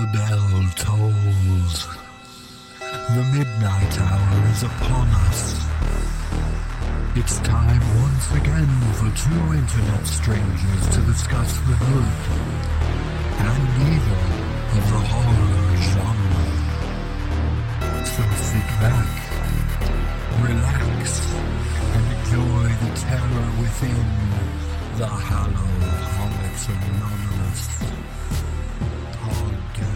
The bell tolls. The midnight hour is upon us. It's time once again for two internet strangers to discuss the good and evil of the horror genre. So sit back, relax, and enjoy the terror within the Hallow-Holics Anonymous podcast.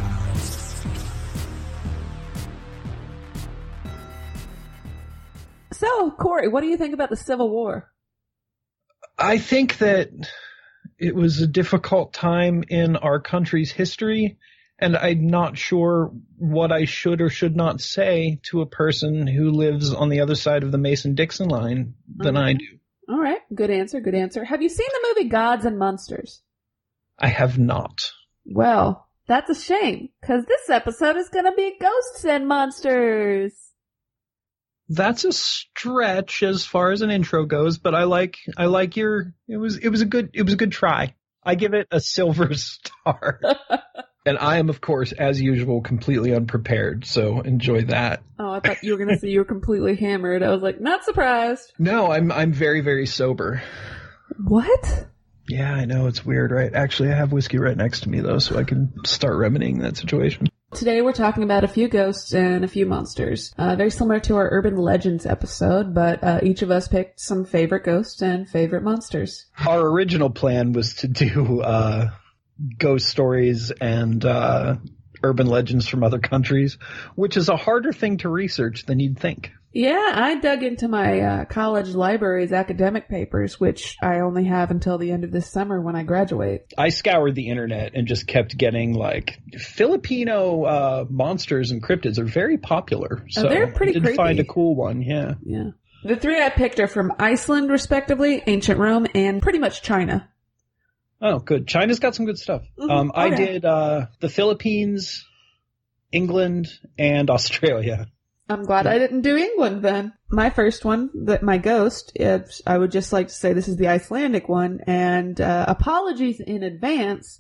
So, Corey, what do you think about the Civil War? I think that it was a difficult time in our country's history, and I'm not sure what I should or should not say to a person who lives on the other side of the Mason-Dixon line than I do. All right. Good answer. Good answer. Have you seen the movie Gods and Monsters? I have not. Well, that's a shame, because this episode is going to be Ghosts and Monsters. That's a stretch as far as an intro goes, but I like your it was a good try. I give it a silver star. And I am, of course, as usual, completely unprepared, so enjoy that. Oh, I thought you were going to say you were completely hammered. I was like, not surprised. No, I'm very, very sober. What? Yeah, I know, it's weird, right? Actually, I have whiskey right next to me, though, so I can start remedying that situation. Today we're talking about a few ghosts and a few monsters. Very similar to our Urban Legends episode, but each of us picked some favorite ghosts and favorite monsters. Our original plan was to do ghost stories and urban legends from other countries, which is a harder thing to research than you'd think. Yeah, I dug into my college library's academic papers, which I only have until the end of this summer when I graduate. I scoured the internet and just kept getting, like, Filipino monsters and cryptids are very popular. So they're pretty I did creepy. find a cool one, yeah. Yeah. The three I picked are from Iceland, respectively, ancient Rome, and pretty much China. Oh, good. China's got some good stuff. Mm-hmm. I did the Philippines, England, and Australia. I'm glad I didn't do England then. My first one, my ghost, I would just like to say this is the Icelandic one, and apologies in advance.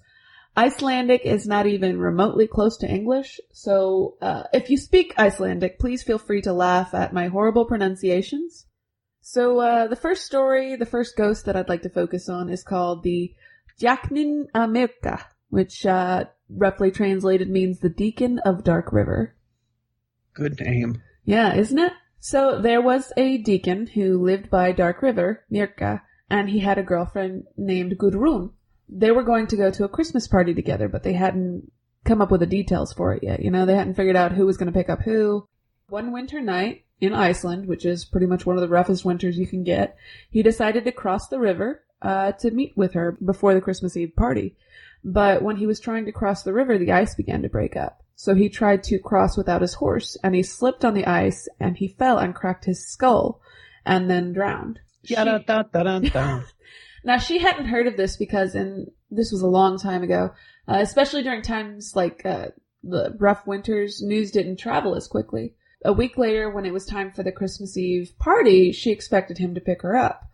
Icelandic is not even remotely close to English, so if you speak Icelandic, please feel free to laugh at my horrible pronunciations. So the first ghost that I'd like to focus on is called the Djáknin Myrka, which roughly translated means the Deacon of Dark River. Good name. Yeah, isn't it? So there was a deacon who lived by Dark River, Myrka, and he had a girlfriend named Gudrun. They were going to go to a Christmas party together, but they hadn't come up with the details for it yet. You know, they hadn't figured out who was going to pick up who. One winter night in Iceland, which is pretty much one of the roughest winters you can get, he decided to cross the river to meet with her before the Christmas Eve party. But when he was trying to cross the river, the ice began to break up. So he tried to cross without his horse, and he slipped on the ice, and he fell and cracked his skull, and then drowned. Now, she hadn't heard of this because this was a long time ago, especially during times like the rough winters, news didn't travel as quickly. A week later, when it was time for the Christmas Eve party, she expected him to pick her up.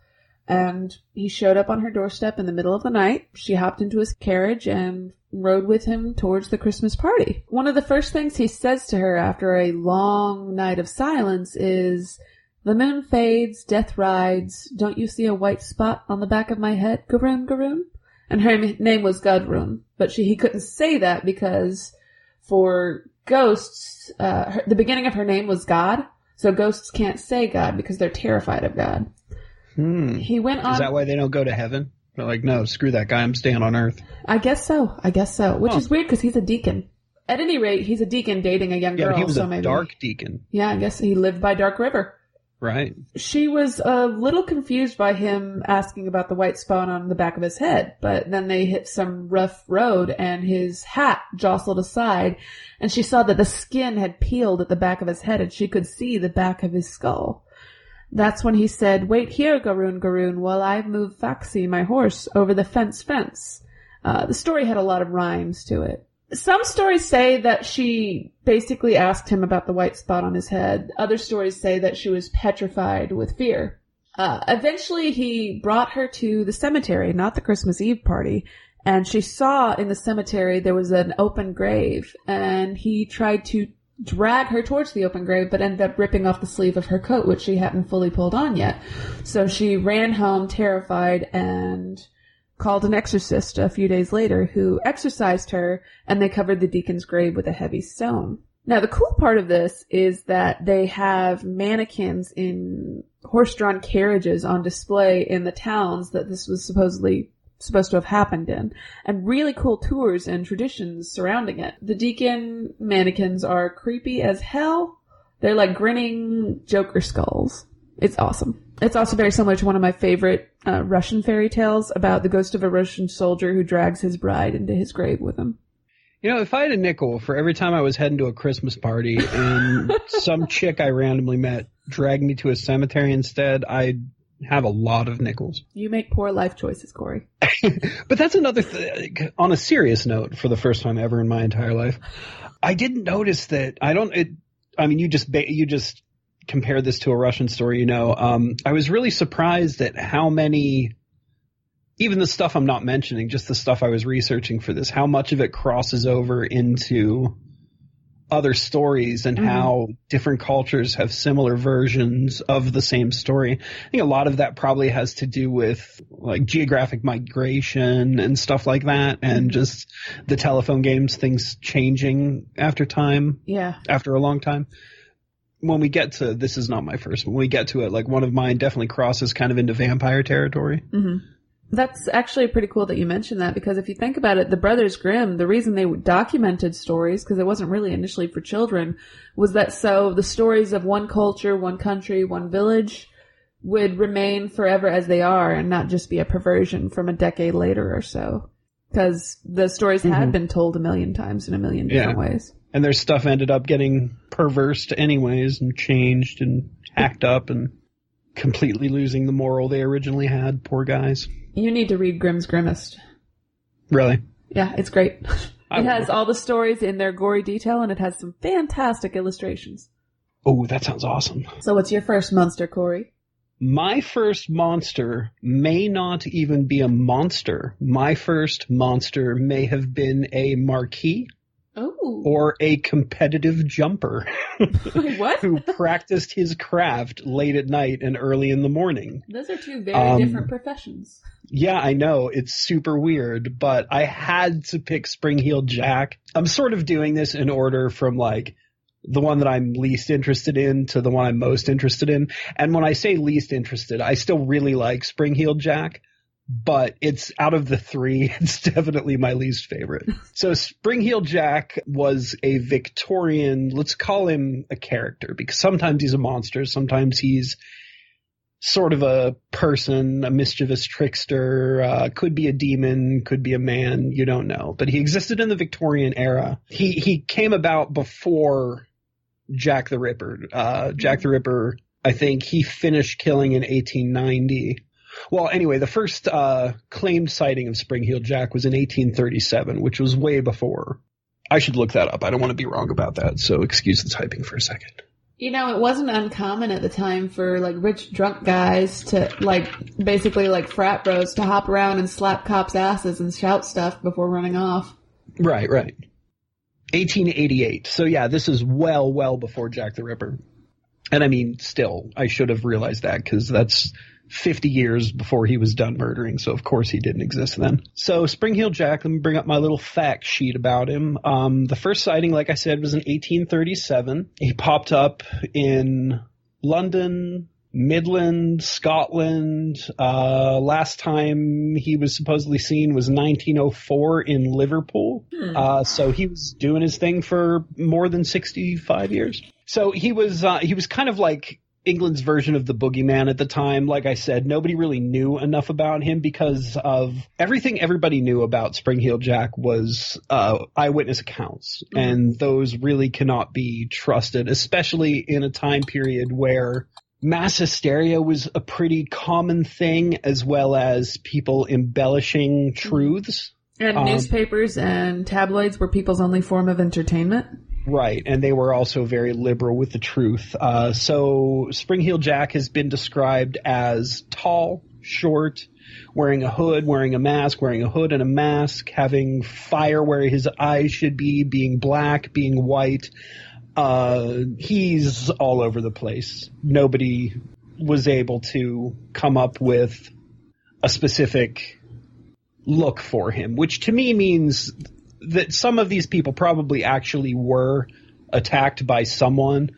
And he showed up on her doorstep in the middle of the night. She hopped into his carriage and rode with him towards the Christmas party. One of the first things he says to her after a long night of silence is, "The moon fades, death rides. Don't you see a white spot on the back of my head, Garoon, Garoon?" And her name was Gudrun. But he couldn't say that because for ghosts, the beginning of her name was God. So ghosts can't say God because they're terrified of God. He went on. Is that why they don't go to heaven? They're like, no, screw that guy. I'm staying on Earth. I guess so. Which is weird because he's a deacon. At any rate, he's a deacon dating a young girl. Yeah, he was so a maybe, dark deacon. Yeah, I guess he lived by Dark River. Right. She was a little confused by him asking about the white spot on the back of his head, but then they hit some rough road and his hat jostled aside, and she saw that the skin had peeled at the back of his head and she could see the back of his skull. That's when he said, "Wait here, Garoon, Garoon, while I move Foxy, my horse, over the fence. The story had a lot of rhymes to it. Some stories say that she basically asked him about the white spot on his head. Other stories say that she was petrified with fear. Eventually he brought her to the cemetery, not the Christmas Eve party, And she saw in the cemetery there was an open grave, and he tried to drag her towards the open grave, but ended up ripping off the sleeve of her coat, which she hadn't fully pulled on yet. So she ran home terrified and called an exorcist a few days later, who exorcised her, and they covered the deacon's grave with a heavy stone. Now, the cool part of this is that they have mannequins in horse-drawn carriages on display in the towns that this was supposed to have happened in, and really cool tours and traditions surrounding it. The deacon mannequins are creepy as hell. They're like grinning Joker skulls. It's awesome. It's also very similar to one of my favorite Russian fairy tales about the ghost of a Russian soldier who drags his bride into his grave with him. You know, if I had a nickel for every time I was heading to a Christmas party and some chick I randomly met dragged me to a cemetery instead, I'd have a lot of nickels. You make poor life choices, Corey. But that's another thing. On a serious note, for the first time ever in my entire life, I didn't notice that. You just compared this to a Russian story, you know. I was really surprised at how many, even the stuff I'm not mentioning, just the stuff I was researching for this, how much of it crosses over into other stories and how different cultures have similar versions of the same story. I think a lot of that probably has to do with like geographic migration and stuff like that, and just the telephone games, things changing after time. Yeah. After a long time. When we get to, this is not my first, when we get to it, like one of mine definitely crosses kind of into vampire territory. Mm-hmm. That's actually pretty cool that you mentioned that, because if you think about it, the Brothers Grimm, the reason they documented stories, because it wasn't really initially for children, was that so the stories of one culture, one country, one village would remain forever as they are and not just be a perversion from a decade later or so. Because the stories had been told a million times in a million different ways. And their stuff ended up getting perversed anyways and changed and hacked up and completely losing the moral they originally had. Poor guys. You need to read Grimm's Grimmest. Really? Yeah, it's great. It has all the stories in their gory detail, and it has some fantastic illustrations. Oh, that sounds awesome. So what's your first monster, Corey? My first monster may not even be a monster. My first monster may have been a marquis. Oh. Or a competitive jumper. Wait, what? Who practiced his craft late at night and early in the morning. Those are two very different professions. Yeah, I know. It's super weird, but I had to pick Spring-Heeled Jack. I'm sort of doing this in order from like the one that I'm least interested in to the one I'm most interested in. And when I say least interested, I still really like Spring-Heeled Jack. But it's out of the three, it's definitely my least favorite. So Spring-Heeled Jack was a Victorian, let's call him a character, because sometimes he's a monster, sometimes he's sort of a person, a mischievous trickster, could be a demon, could be a man, you don't know. But he existed in the Victorian era. He came about before Jack the Ripper. Jack the Ripper, I think he finished killing in 1890. Well, anyway, the first claimed sighting of Spring-Heeled Jack was in 1837, which was way before. I should look that up. I don't want to be wrong about that, so excuse the typing for a second. You know, it wasn't uncommon at the time for, like, rich drunk guys to, like, basically, like, frat bros to hop around and slap cops' asses and shout stuff before running off. Right. 1888. So, yeah, this is well before Jack the Ripper. And, I mean, still, I should have realized that, because that's 50 years before he was done murdering, so of course he didn't exist then. So Spring-Heeled Jack, let me bring up my little fact sheet about him. The first sighting, like I said, was in 1837. He popped up in London, Midland, Scotland. Last time he was supposedly seen was 1904 in Liverpool. So he was doing his thing for more than 65 years. So he was kind of like England's version of the boogeyman at the time. Like I said, nobody really knew enough about him because of everything everybody knew about Spring-Heeled Jack was eyewitness accounts. And those really cannot be trusted, especially in a time period where mass hysteria was a pretty common thing, as well as people embellishing truths. And newspapers and tabloids were people's only form of entertainment. Right, and they were also very liberal with the truth. So Spring-Heeled Jack has been described as tall, short, wearing a hood, wearing a mask, wearing a hood and a mask, having fire where his eyes should be, being black, being white. He's all over the place. Nobody was able to come up with a specific look for him, which to me means that some of these people probably actually were attacked by someone,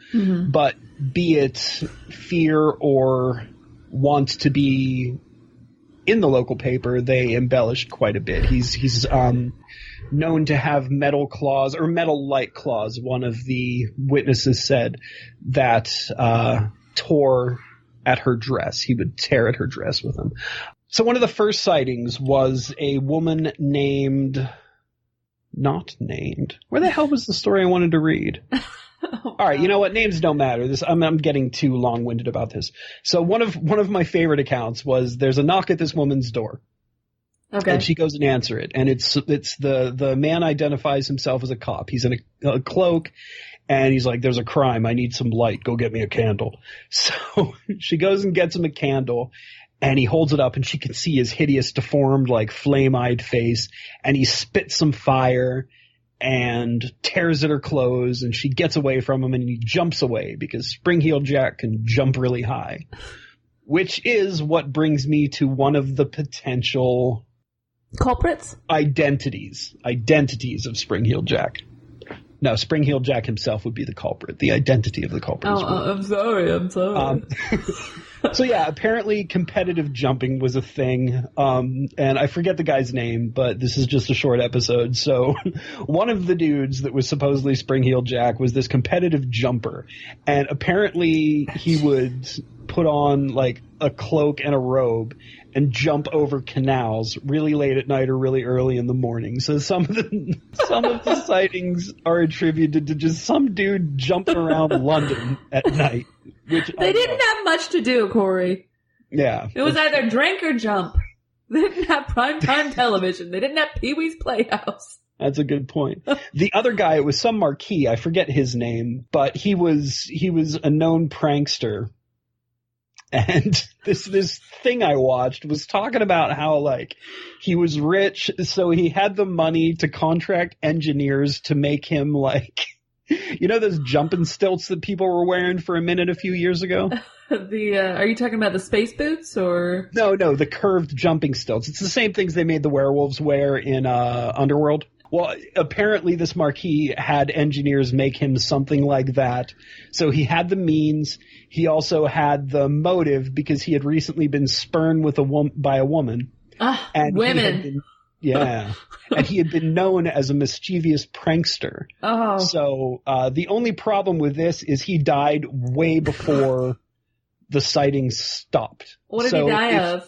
but be it fear or want to be in the local paper, they embellished quite a bit. He's known to have metal claws or metal-like claws. One of the witnesses said that tore at her dress. He would tear at her dress with them. So one of the first sightings was a woman not named. Where the hell was the story I wanted to read? All right, you know what? Names don't matter. I'm getting too long-winded about this. So one of my favorite accounts was there's a knock at this woman's door. Okay. And she goes and answer it, and it's the man identifies himself as a cop. He's in a cloak, and he's like, "There's a crime. I need some light. Go get me a candle." So she goes and gets him a candle. And he holds it up, and she can see his hideous, deformed, like, flame-eyed face. And he spits some fire and tears at her clothes, and she gets away from him, and he jumps away because Spring-Heeled Jack can jump really high. Which is what brings me to one of the potential culprits? Identities of Spring-Heeled Jack. No, Spring-Heeled Jack himself would be the culprit. The identity of the culprit. I'm sorry. So yeah, apparently competitive jumping was a thing, and I forget the guy's name, but this is just a short episode. So one of the dudes that was supposedly Spring-Heeled Jack was this competitive jumper, and apparently he would put on like a cloak and a robe and jump over canals really late at night or really early in the morning. So some of the sightings are attributed to just some dude jumping around London at night. Which they didn't have much to do, Corey. Yeah. It was either drink or jump. They didn't have primetime television. They didn't have Pee-wee's Playhouse. That's a good point. The other guy, it was some marquee, I forget his name, but he was a known prankster. And this thing I watched was talking about how, like, he was rich, so he had the money to contract engineers to make him, like, you know those jumping stilts that people were wearing for a minute a few years ago? Are you talking about the space boots or? No, the curved jumping stilts. It's the same things they made the werewolves wear in Underworld. Well, apparently this marquis had engineers make him something like that. So he had the means. He also had the motive because he had recently been spurned with by a woman. And women. Yeah. And he had been known as a mischievous prankster. Oh. So the only problem with this is he died way before the sightings stopped. What did he die of?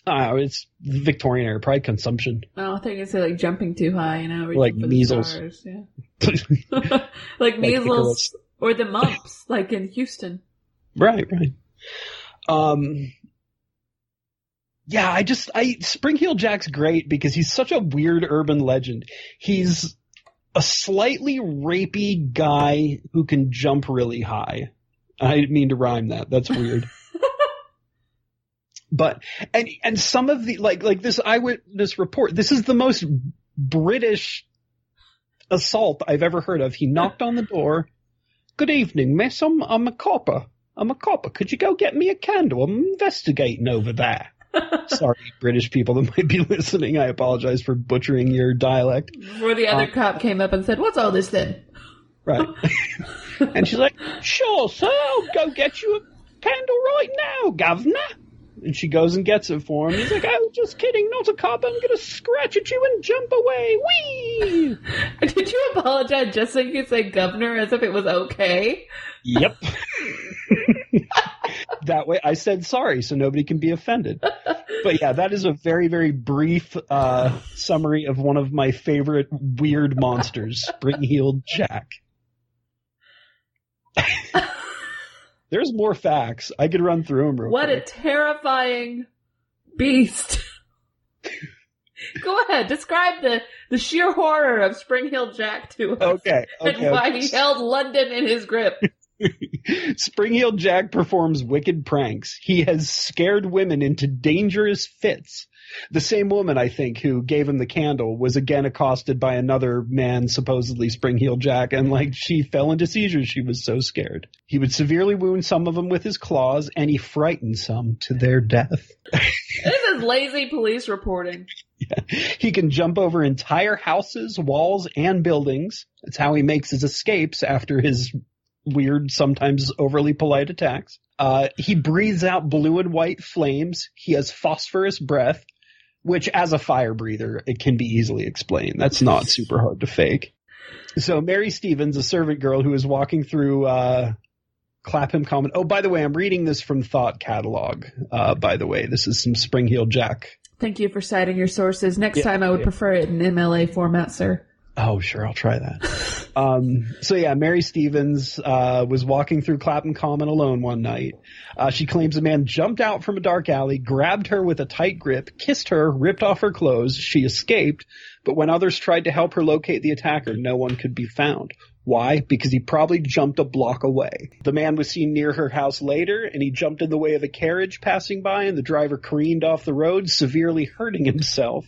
It's Victorian era, probably consumption. Oh, I thought you were going to say, like, jumping too high, you know? Like measles. Stars, yeah. like measles or the mumps, like in Houston. Right. Yeah, Spring-Heeled Jack's great because he's such a weird urban legend. He's a slightly rapey guy who can jump really high. I didn't mean to rhyme that. That's weird. But, and some of the, like this eyewitness report, this is the most British assault I've ever heard of. He knocked on the door. "Good evening, miss. I'm a copper. Could you go get me a candle? I'm investigating over there." Sorry, British people that might be listening. I apologize for butchering your dialect. Before the other cop came up and said, "What's all this then?" Right. And she's like, "Sure, sir. I'll go get you a candle right now, governor." And she goes and gets it for him. He's like, "Oh, just kidding, not a cop. I'm going to scratch at you and jump away. Whee!" Did you apologize just so you could say governor as if it was okay? Yep. That way I said sorry so nobody can be offended. But yeah, that is a very, very brief summary of one of my favorite weird monsters, Spring-Heeled Jack. There's more facts. I could run through them real quick. What a terrifying beast. Go ahead. Describe the sheer horror of Spring-Heeled Jack to us. Okay. And why he held London in his grip. Spring-Heeled Jack performs wicked pranks. He has scared women into dangerous fits. The same woman, I think, who gave him the candle was again accosted by another man, supposedly Spring-Heeled Jack, and she fell into seizures. She was so scared. He would severely wound some of them with his claws, and he frightened some to their death. This is lazy police reporting. Yeah. He can jump over entire houses, walls, and buildings. That's how he makes his escapes after his weird, sometimes overly polite attacks. He breathes out blue and white flames. He has phosphorus breath, which as a fire breather, it can be easily explained. That's not super hard to fake. So Mary Stevens, a servant girl who is walking through Clapham Common. Oh, by the way, I'm reading this from Thought Catalog. By the way, this is some Spring-Heeled Jack. Thank you for citing your sources. Next time I would prefer it in MLA format, sir. Oh, sure. I'll try that. Mary Stevens was walking through Clapham Common alone one night. She claims a man jumped out from a dark alley, grabbed her with a tight grip, kissed her, ripped off her clothes. She escaped, but when others tried to help her locate the attacker, no one could be found. Why? Because he probably jumped a block away. The man was seen near her house later, and he jumped in the way of a carriage passing by, and the driver careened off the road, severely hurting himself.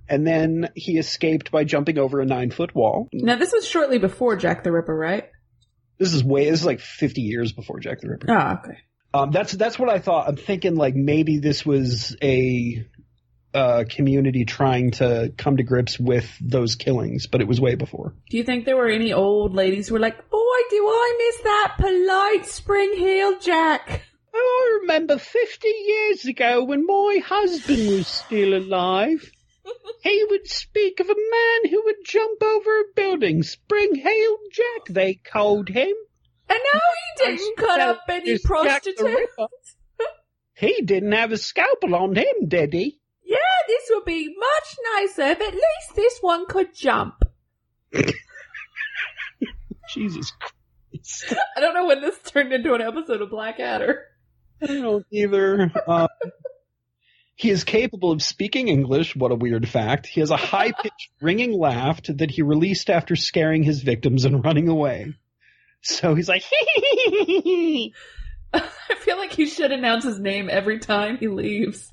And then he escaped by jumping over a 9-foot wall. Now, this was shortly before Jack the Ripper, right? This is like 50 years before Jack the Ripper. Oh, okay. That's what I thought. I'm thinking maybe this was a community trying to come to grips with those killings, but it was way before. Do you think there were any old ladies who were like, boy, do I miss that polite Spring-Heeled Jack? Oh, I remember 50 years ago when my husband was still alive. He would speak of a man who would jump over a building. Spring-Heeled Jack, they called him. And no, he didn't cut up any prostitutes. He didn't have a scalpel on him, did he? Yeah, this would be much nicer if at least this one could jump. Jesus Christ. I don't know when this turned into an episode of Blackadder. I don't either. He is capable of speaking English. What a weird fact. He has a high-pitched ringing laugh that he released after scaring his victims and running away. So he's like, I feel like he should announce his name every time he leaves.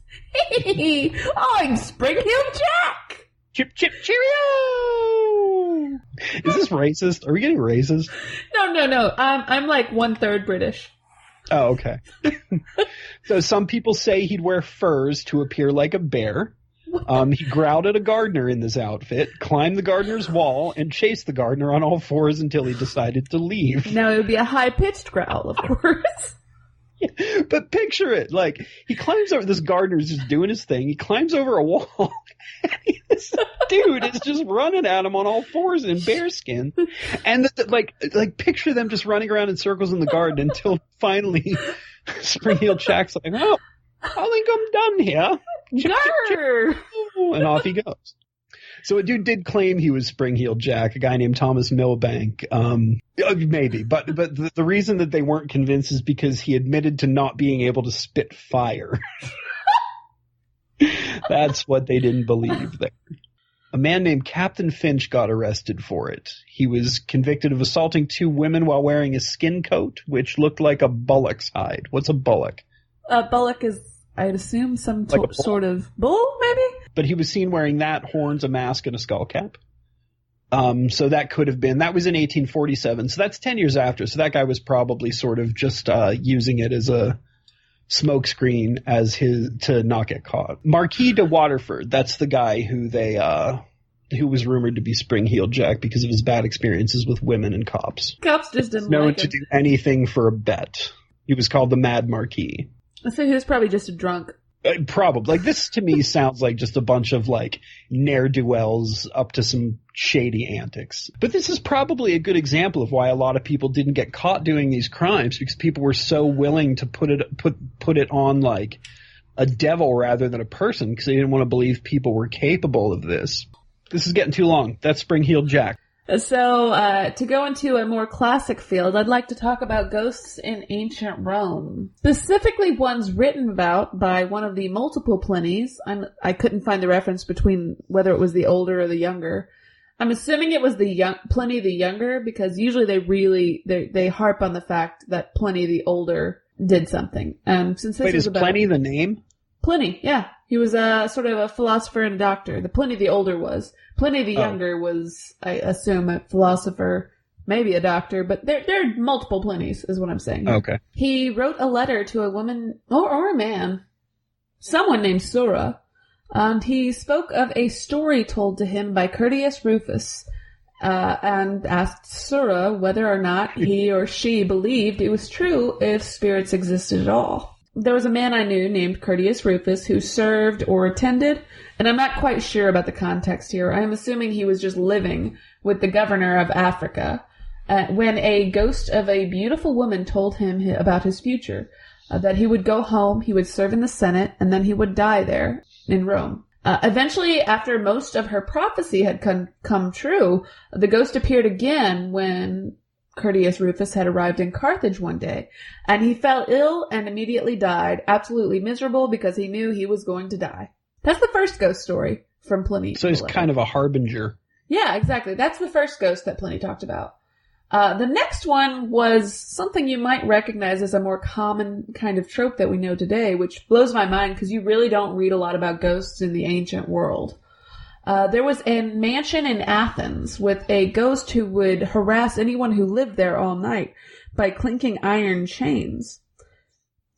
I'm Spring-Heeled Jack! Chip, chip, cheerio! Is this racist? Are we getting racist? No. I'm like 1/3 British. Oh, okay. So some people say he'd wear furs to appear like a bear. He growled at a gardener in this outfit, climbed the gardener's wall, and chased the gardener on all fours until he decided to leave. Now, it would be a high-pitched growl, of course. Yeah, but picture it. He climbs over, this gardener's just doing his thing. He climbs over a wall. This dude is just running at him on all fours in bearskin. And picture them just running around in circles in the garden until finally Spring-Heeled Jack's like, well, I think I'm done here. And off he goes. So a dude did claim he was Spring-Heeled Jack, a guy named Thomas Milbank. Maybe, but the reason that they weren't convinced is because he admitted to not being able to spit fire. That's what they didn't believe there. A man named Captain Finch got arrested for it. He was convicted of assaulting 2 women while wearing a skin coat, which looked like a bullock's hide. What's a bullock? A bullock is, I'd assume, some sort of bull, maybe? But he was seen wearing that, horns, a mask, and a skull cap. So that could have been, that was in 1847. So that's 10 years after. So that guy was probably sort of just using it as a smokescreen to not get caught. Marquis de Waterford, that's the guy who who was rumored to be Spring-Heeled Jack because of his bad experiences with women and cops. Cops just didn't known like him. to do anything for a bet. He was called the Mad Marquis. So he was probably just a drunk. Probably. This to me sounds like just a bunch of ne'er-do-wells up to some shady antics. But this is probably a good example of why a lot of people didn't get caught doing these crimes, because people were so willing to put it on a devil rather than a person, because they didn't want to believe people were capable of this. This is getting too long. That's Spring-Heeled Jack. So, to go into a more classic field, I'd like to talk about ghosts in ancient Rome. Specifically ones written about by one of the multiple Plinies. I couldn't find the reference between whether it was the older or the younger. I'm assuming it was Pliny the Younger, because usually they harp on the fact that Pliny the Older did something. Since this Wait, was is Pliny the name? Pliny, yeah. He was a sort of a philosopher and a doctor. The Pliny the Older was. Pliny the Younger was, I assume, a philosopher, maybe a doctor, but there are multiple Plinies, is what I'm saying. Okay. He wrote a letter to a woman, or a man, someone named Sura, and he spoke of a story told to him by Curtius Rufus, and asked Sura whether or not he or she believed it was true if spirits existed at all. There was a man I knew named Curtius Rufus who served or attended, and I'm not quite sure about the context here. I'm assuming he was just living with the governor of Africa when a ghost of a beautiful woman told him about his future, that he would go home, he would serve in the Senate, and then he would die there in Rome. Eventually, after most of her prophecy had come true, the ghost appeared again when Curtius Rufus had arrived in Carthage one day, and he fell ill and immediately died, absolutely miserable because he knew he was going to die. That's the first ghost story from Pliny. So he's kind of a harbinger. Yeah, exactly. That's the first ghost that Pliny talked about. The next one was something you might recognize as a more common kind of trope that we know today, which blows my mind because you really don't read a lot about ghosts in the ancient world. There was a mansion in Athens with a ghost who would harass anyone who lived there all night by clinking iron chains.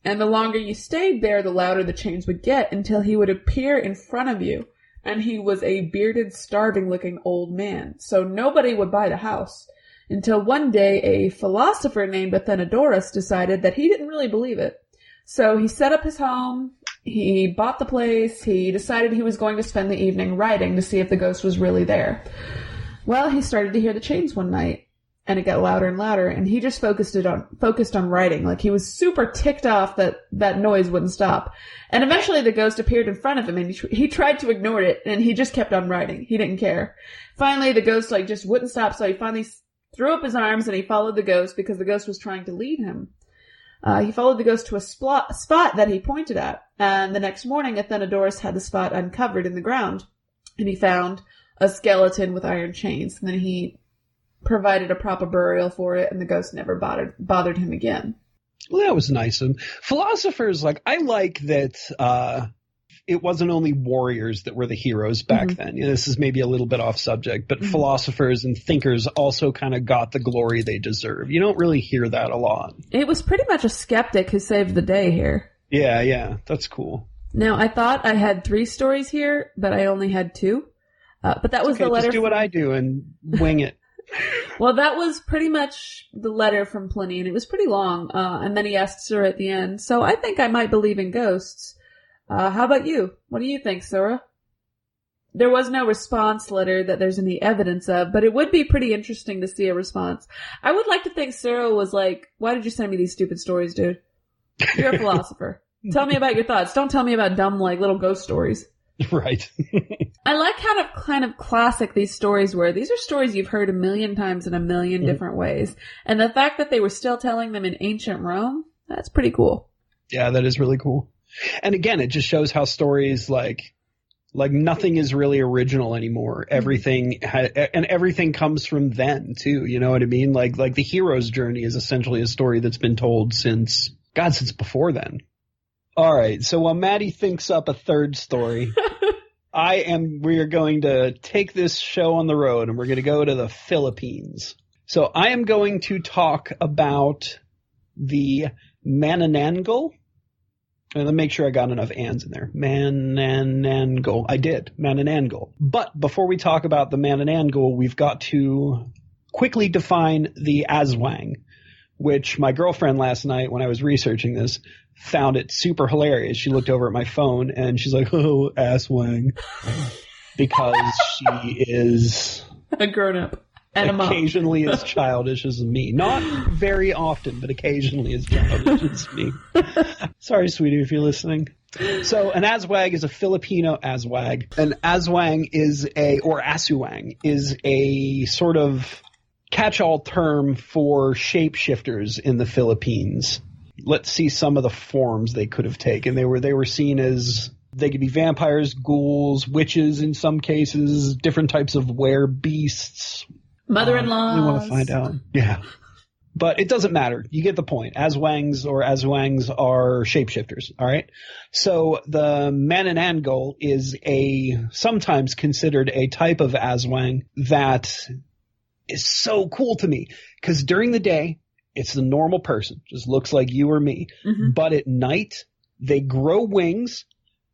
And the longer you stayed there, the louder the chains would get until he would appear in front of you. And he was a bearded, starving-looking old man. So nobody would buy the house until one day a philosopher named Athenodorus decided that he didn't really believe it. So he set up his home. He bought the place. He decided he was going to spend the evening writing to see if the ghost was really there. Well, he started to hear the chains one night, and it got louder and louder, and he just focused on writing. Like, he was super ticked off that noise wouldn't stop. And eventually the ghost appeared in front of him, and he tried to ignore it, and he just kept on writing. He didn't care. Finally, the ghost just wouldn't stop, so he finally threw up his arms, and he followed the ghost because the ghost was trying to lead him. He followed the ghost to a spot that he pointed at, and the next morning Athenodorus had the spot uncovered in the ground, and he found a skeleton with iron chains, and then he provided a proper burial for it, and the ghost never bothered him again. Well, that was nice. And philosophers, I like that it wasn't only warriors that were the heroes back then. This is maybe a little bit off subject, but philosophers and thinkers also kind of got the glory they deserve. You don't really hear that a lot. It was pretty much a skeptic who saved the day here. Yeah, that's cool. Now, I thought I had 3 stories here, but I only had 2. But that was the letter. Just do what I do and wing it. Well, that was pretty much the letter from Pliny, and it was pretty long. And then he asked Sura at the end. So I think I might believe in ghosts. How about you? What do you think, Sura? There was no response letter that there's any evidence of, but it would be pretty interesting to see a response. I would like to think Sura was like, why did you send me these stupid stories, dude? You're a philosopher. Tell me about your thoughts. Don't tell me about dumb, little ghost stories. Right. I like how kind of classic these stories were. These are stories you've heard a million times in a million different ways. And the fact that they were still telling them in ancient Rome, that's pretty cool. Yeah, that is really cool. And again, it just shows how stories like nothing is really original anymore. Everything and everything comes from then too. You know what I mean? Like the hero's journey is essentially a story that's been told since before then. All right. So while Maddie thinks up a third story, we are going to take this show on the road and we're going to go to the Philippines. So I am going to talk about the Manananggal. And let me make sure I got enough ands in there. Manananggal. I did. Manananggal. But before we talk about the Manananggal, we've got to quickly define the Aswang, which my girlfriend last night when I was researching this found it super hilarious. She looked over at my phone and she's like, oh, Aswang. Because she is a grown-up. And occasionally as childish as me. Not very often, but occasionally as childish as me. Sorry, sweetie, if you're listening. So an Aswang is a Filipino Aswang. An Aswang or Asuwang is a sort of catch-all term for shapeshifters in the Philippines. Let's see some of the forms they could have taken. They were seen as They could be vampires, ghouls, witches in some cases, different types of were-beasts. Mother-in-laws. We want to find out. Yeah. But it doesn't matter. You get the point. Aswangs are shapeshifters, all right? So the Mananangul is sometimes considered a type of Aswang that is so cool to me. Because during the day, it's the normal person. Just looks like you or me. Mm-hmm. But at night, they grow wings,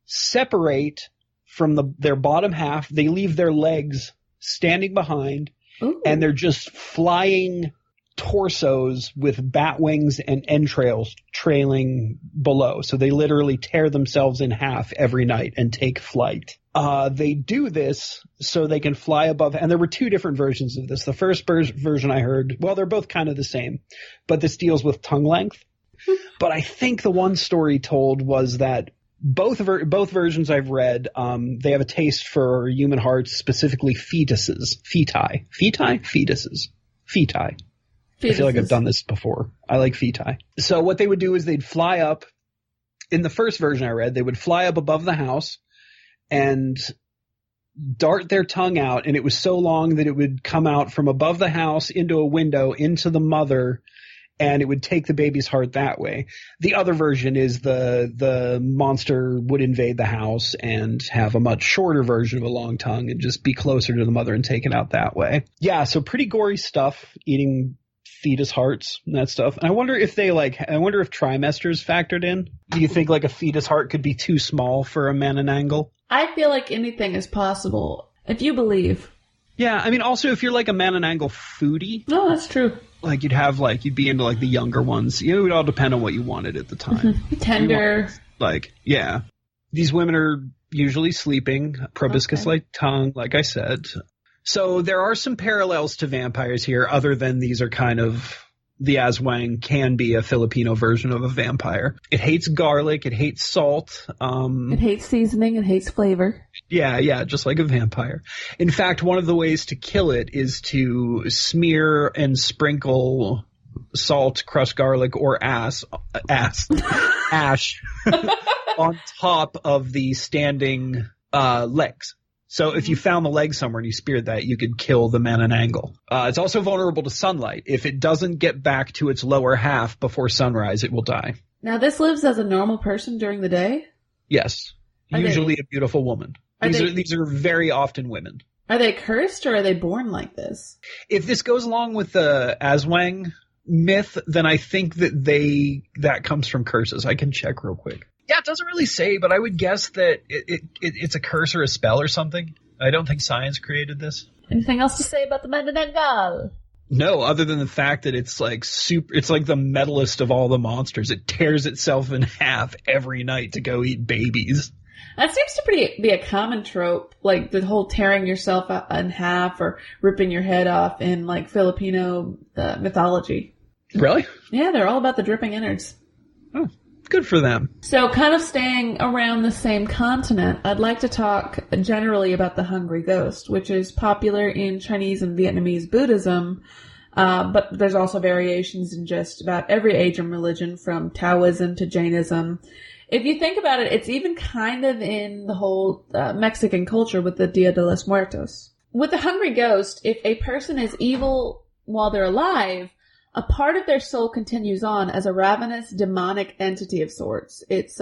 separate from their bottom half. They leave their legs standing behind. Ooh. And they're just flying torsos with bat wings and entrails trailing below. So they literally tear themselves in half every night and take flight. They do this so they can fly above. And there were two different versions of this. The first version I heard, well, they're both kind of the same, but this deals with tongue length. But I think the one story told was that both versions I've read, they have a taste for human hearts, specifically fetuses. Fetuses. I feel like I've done this before. I like feti. So what they would do is they'd fly up. In the first version I read, they would fly up above the house and dart their tongue out, and it was so long that it would come out from above the house into a window into the mother, and it would take the baby's heart that way. The other version is the monster would invade the house and have a much shorter version of a long tongue and just be closer to the mother and take it out that way. Yeah, so pretty gory stuff, eating fetus hearts and that stuff. And I wonder if trimesters factored in. Do you think like a fetus heart could be too small for a Mananangul? I feel like anything is possible if you believe. Yeah, I mean, also if you're like a Mananangul foodie. No, that's true. Like you'd be into like the younger ones. It would all depend on what you wanted at the time. Tender. Yeah. These women are usually sleeping, proboscis-like tongue, like I said. So there are some parallels to vampires here, other than these are kind of the Aswang can be a Filipino version of a vampire. It hates garlic. It hates salt. It hates seasoning. It hates flavor. Yeah, just like a vampire. In fact, one of the ways to kill it is to smear and sprinkle salt, crushed garlic, or ash on top of the standing legs. So if you found the leg somewhere and you speared that, you could kill the Mananangul. It's also vulnerable to sunlight. If it doesn't get back to its lower half before sunrise, it will die. Now, this lives as a normal person during the day? Yes. Usually a beautiful woman. These are very often women. Are they cursed or are they born like this? If this goes along with the Aswang myth, then I think that comes from curses. I can check real quick. Yeah, it doesn't really say, but I would guess that it's a curse or a spell or something. I don't think science created this. Anything else to say about the Mananangul? No, other than the fact that it's like the metalist of all the monsters. It tears itself in half every night to go eat babies. That seems to be a common trope, like the whole tearing yourself in half or ripping your head off in like Filipino mythology. Really? Yeah, they're all about the dripping innards. Oh. Good for them. So kind of staying around the same continent, I'd like to talk generally about the hungry ghost, which is popular in Chinese and Vietnamese Buddhism, but there's also variations in just about every Asian religion, from Taoism to Jainism. If you think about it, it's even kind of in the whole Mexican culture with the Dia de los Muertos. With the hungry ghost, if a person is evil while they're alive, a part of their soul continues on as a ravenous, demonic entity of sorts. It's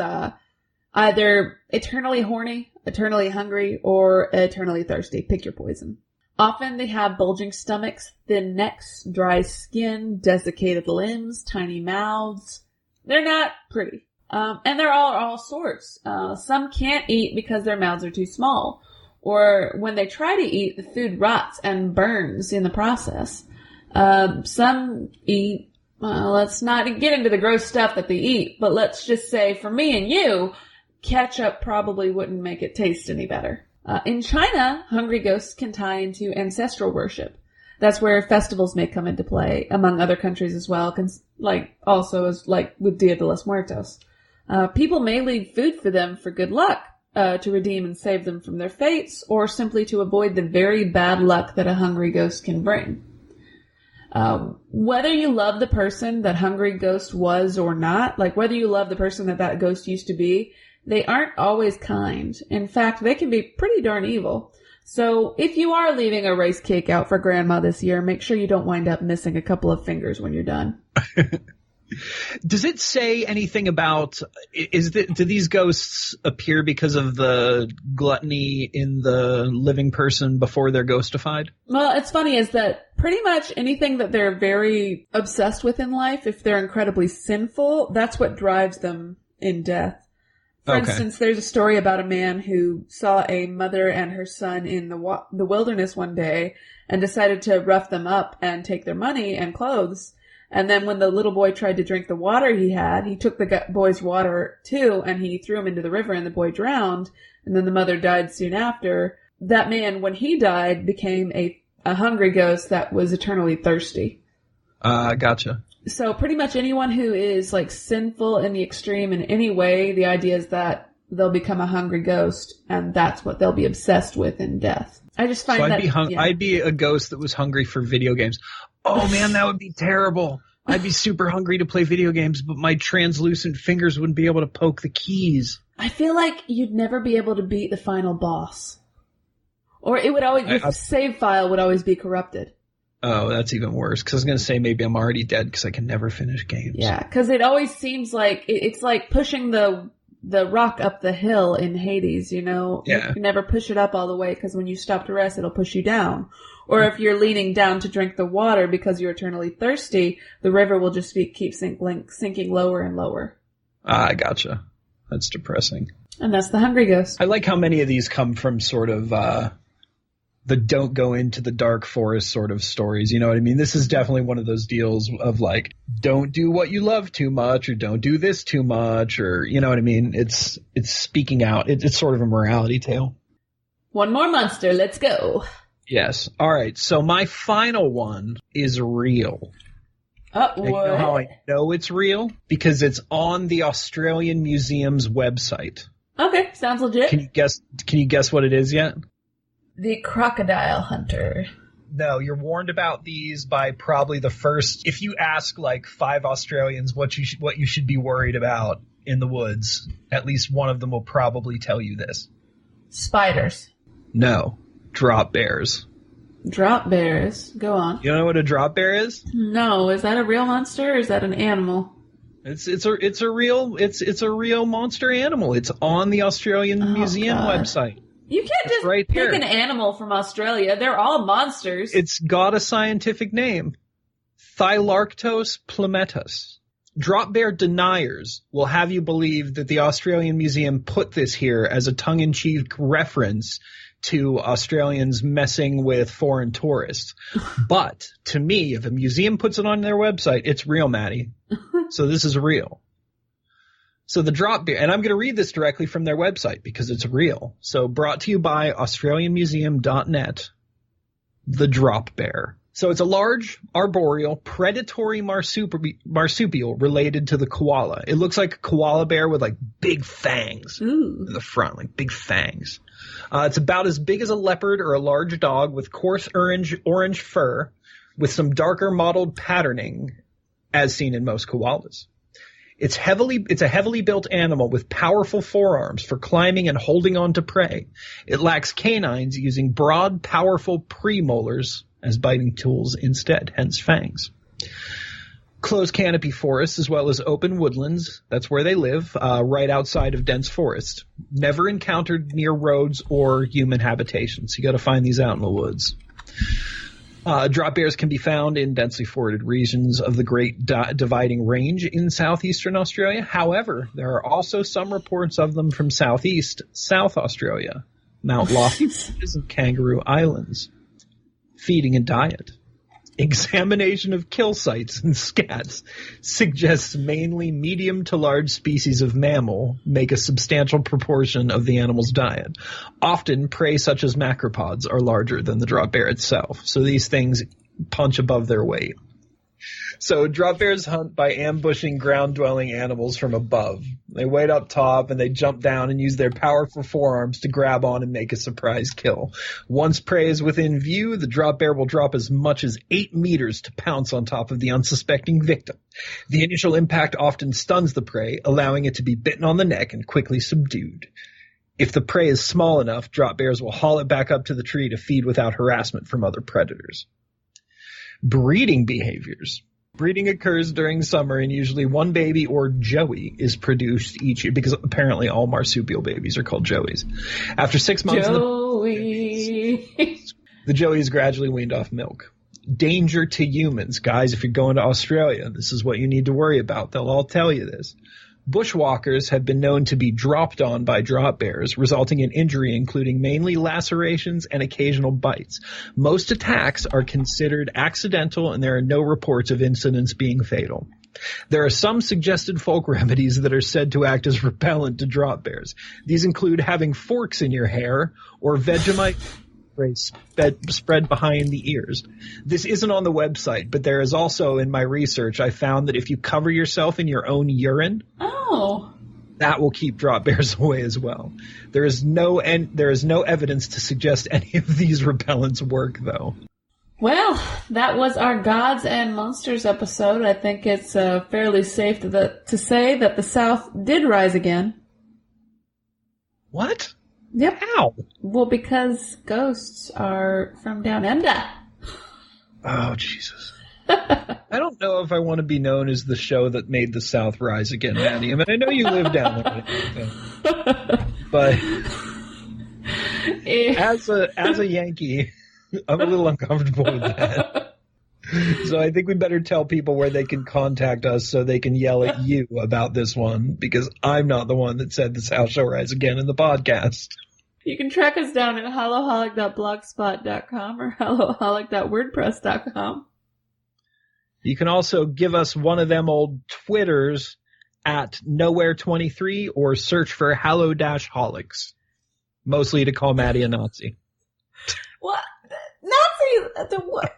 either eternally horny, eternally hungry, or eternally thirsty. Pick your poison. Often they have bulging stomachs, thin necks, dry skin, desiccated limbs, tiny mouths. They're not pretty. And they're all sorts. Some can't eat because their mouths are too small. Or when they try to eat, the food rots and burns in the process. Some eat, let's not get into the gross stuff that they eat, but let's just say for me and you, ketchup probably wouldn't make it taste any better. In China, hungry ghosts can tie into ancestral worship. That's where festivals may come into play, among other countries as well, also as with Dia de los Muertos. People may leave food for them for good luck, to redeem and save them from their fates, or simply to avoid the very bad luck that a hungry ghost can bring. Whether you love the person that hungry ghost was or not, like whether you love the person that ghost used to be, they aren't always kind. In fact, they can be pretty darn evil. So if you are leaving a rice cake out for Grandma this year, make sure you don't wind up missing a couple of fingers when you're done. Does it say anything about, do these ghosts appear because of the gluttony in the living person before they're ghostified? Well, it's funny is that pretty much anything that they're very obsessed with in life, if they're incredibly sinful, that's what drives them in death. For instance, there's a story about a man who saw a mother and her son in the wilderness one day and decided to rough them up and take their money and clothes. And then when the little boy tried to drink the water he took the boy's water too, and he threw him into the river, and the boy drowned. And then the mother died soon after. That man, when he died, became a hungry ghost that was eternally thirsty. Gotcha. So pretty much anyone who is like sinful in the extreme in any way, the idea is that they'll become a hungry ghost, and that's what they'll be obsessed with in death. I just find I'd be a ghost that was hungry for video games. Oh man, that would be terrible. I'd be super hungry to play video games, but my translucent fingers wouldn't be able to poke the keys. I feel like you'd never be able to beat the final boss. Or it would always, your save file would always be corrupted. Oh, that's even worse, because I was going to say maybe I'm already dead because I can never finish games. Yeah, because it always seems like, it's like pushing the rock up the hill in Hades, you know? Yeah. You can never push it up all the way, because when you stop to rest, it'll push you down. Or if you're leaning down to drink the water because you're eternally thirsty, the river will just keep sinking lower and lower. I gotcha. That's depressing. And that's the hungry ghost. I like how many of these come from sort of the don't go into the dark forest sort of stories. You know what I mean? This is definitely one of those deals of like, don't do what you love too much, or don't do this too much, or you know what I mean? It's speaking out. It's sort of a morality tale. One more monster. Let's go. Yes. All right. So my final one is real. What? You know how I know it's real? Because it's on the Australian Museum's website. Okay, sounds legit. Can you guess what it is yet? The crocodile hunter. No, you're warned about these by probably the first. If you ask like 5 Australians what you should be worried about in the woods, at least one of them will probably tell you this. Spiders. No. Drop bears. Drop bears. Go on. You don't know what a drop bear is? No. Is that a real monster or is that an animal? It's a real monster animal. It's on the Australian Museum website. You can't just right pick there. an animal from Australia. They're all monsters. It's got a scientific name. Thylarctos plumetus. Drop bear deniers will have you believe that the Australian Museum put this here as a tongue-in-cheek reference to Australians messing with foreign tourists. But to me, if a museum puts it on their website, it's real, Maddie. So this is real. So the drop bear, and I'm going to read this directly from their website because it's real. So brought to you by AustralianMuseum.net, the drop bear. So it's a large, arboreal, predatory marsupial related to the koala. It looks like a koala bear with like big fangs in the front, like big fangs. It's about as big as a leopard or a large dog with coarse orange fur with some darker mottled patterning as seen in most koalas. It's a heavily built animal with powerful forearms for climbing and holding on to prey. It lacks canines, using broad, powerful premolars as biting tools instead, hence fangs. Closed canopy forests as well as open woodlands, that's where they live, right outside of dense forest. Never encountered near roads or human habitations. You got to find these out in the woods. Drop bears can be found in densely forested regions of the Great Dividing Range in southeastern Australia. However, there are also some reports of them from South Australia, Mount Lofty Ranges and Kangaroo Islands. Feeding and diet. Examination of kill sites and scats suggests mainly medium to large species of mammal make a substantial proportion of the animal's diet. Often, prey such as macropods are larger than the drop bear itself, so these things punch above their weight. So drop bears hunt by ambushing ground-dwelling animals from above. They wait up top and they jump down and use their powerful forearms to grab on and make a surprise kill. Once prey is within view, the drop bear will drop as much as 8 meters to pounce on top of the unsuspecting victim. The initial impact often stuns the prey, allowing it to be bitten on the neck and quickly subdued. If the prey is small enough, drop bears will haul it back up to the tree to feed without harassment from other predators. Breeding behaviors. Breeding occurs during summer, and usually one baby or joey is produced each year, because apparently all marsupial babies are called joeys. After 6 months, the joey is gradually weaned off milk. Danger to humans. Guys, if you're going to Australia, this is what you need to worry about. They'll all tell you this. Bushwalkers have been known to be dropped on by drop bears, resulting in injury, including mainly lacerations and occasional bites. Most attacks are considered accidental, and there are no reports of incidents being fatal. There are some suggested folk remedies that are said to act as repellent to drop bears. These include having forks in your hair or Vegemite spread behind the ears. This isn't on the website, but there is also, in my research, I found that if you cover yourself in your own urine, that will keep drop bears away as well. There is no evidence to suggest any of these repellents work, though. Well, that was our Gods and Monsters episode. I think it's fairly safe to say that the South did rise again. What? Yep. How? Well, because ghosts are from down under. Oh, Jesus. I don't know if I want to be known as the show that made the South rise again, Maddie. I mean, I know you live down there. But as a Yankee, I'm a little uncomfortable with that. So I think we better tell people where they can contact us so they can yell at you about this one, because I'm not the one that said the South shall rise again in the podcast. You can track us down at hallow-holic.blogspot.com or hallow-holic.wordpress.com. You can also give us one of them old Twitters at Nowhere23 or search for Hallow-Holics, mostly to call Maddie a Nazi. What? Nazi? What?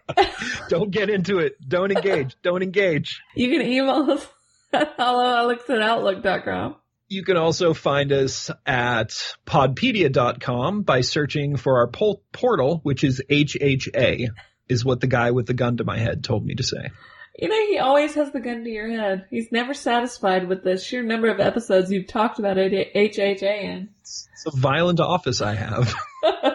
Don't get into it. Don't engage. Don't engage. You can email us at hallow-holics@outlook.com. You can also find us at podpedia.com by searching for our portal, which is HHA, is what the guy with the gun to my head told me to say. You know, he always has the gun to your head. He's never satisfied with the sheer number of episodes you've talked about HHA in. It's a violent office I have.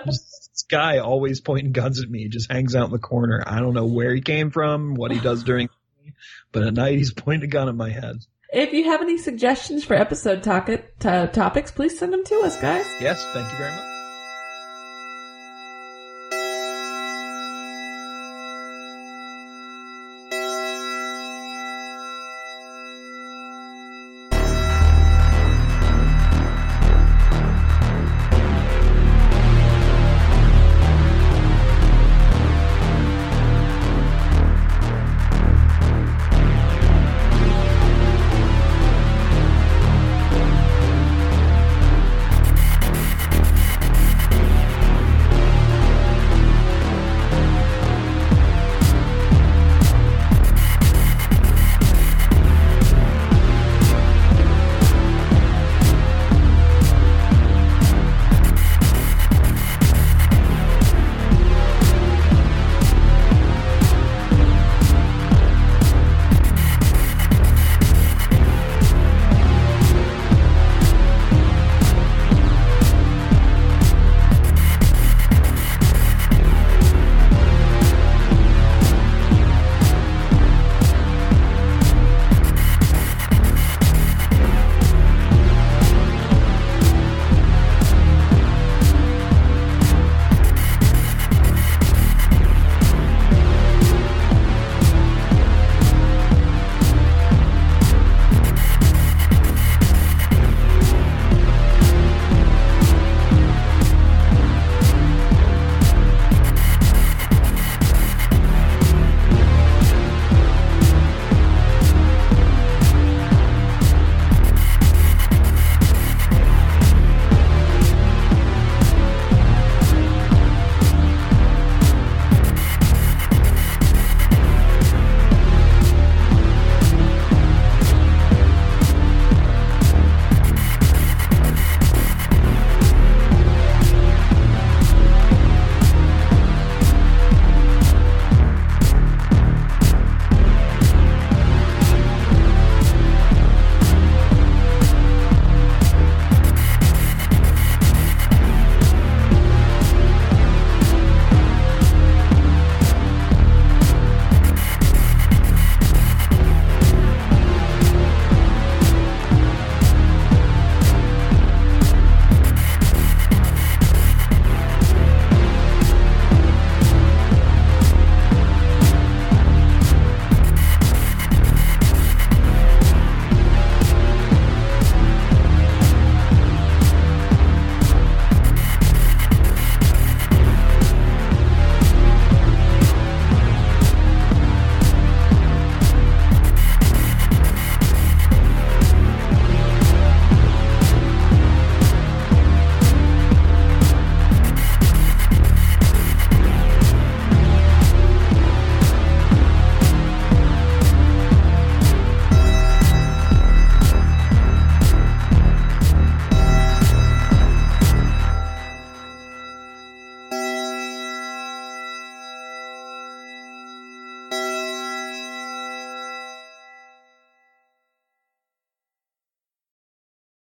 This guy always pointing guns at me, just hangs out in the corner. I don't know where he came from, what he does during the day, but at night he's pointing a gun at my head. If you have any suggestions for episode topics, please send them to us, guys. Yes, thank you very much.